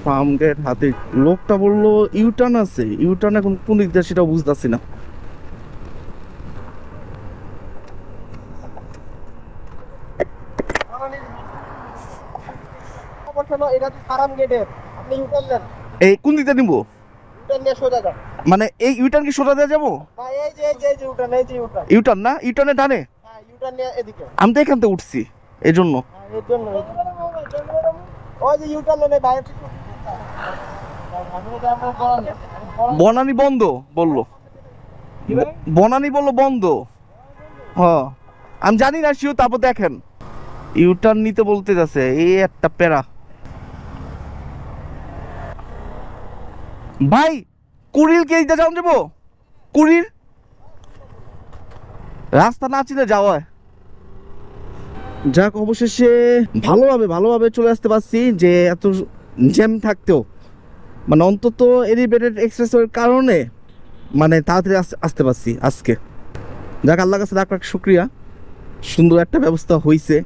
Farm gate হাতে। লোকটা বললো ইউটার্ন আছে, ইউটার্ন এখন কোন দিক দিয়ে সেটা বুঝতেছি না। এই কোন দিক দিয়ে নিবো? মানে এই ইউটার্ন কি সোজা দিয়ে যাবো? ইউটার্ন না, ইউটার্নে ডানে। আমি তো এখান থেকে উঠছি এই জন্য। বনানী বন্ধ বললো, বনানী বললো বন্ধ। হ্যাঁ আমি জানি না শিও, তারপর দেখেন ইউটার্ন নিতে বলতে যাচ্ছে, এই একটা প্যারা। ভাই কুড়িল কে দিতে যাও যাবো? কুড়ির রাস্তা না চিনে যাওয়া। যাক অবশেষে ভালোভাবে ভালোভাবে চলে আসতে পারছি, যে এত জ্যাম থাকতেও মানে অন্তত এলিভেটেড এক্সপ্রেসওয়ের কারণে মানে তাড়াতাড়ি আসতে পারছি আজকে। যাক আল্লাহর কাছে লাখ লাখ শুক্রিয়া, সুন্দর একটা ব্যবস্থা হয়েছে।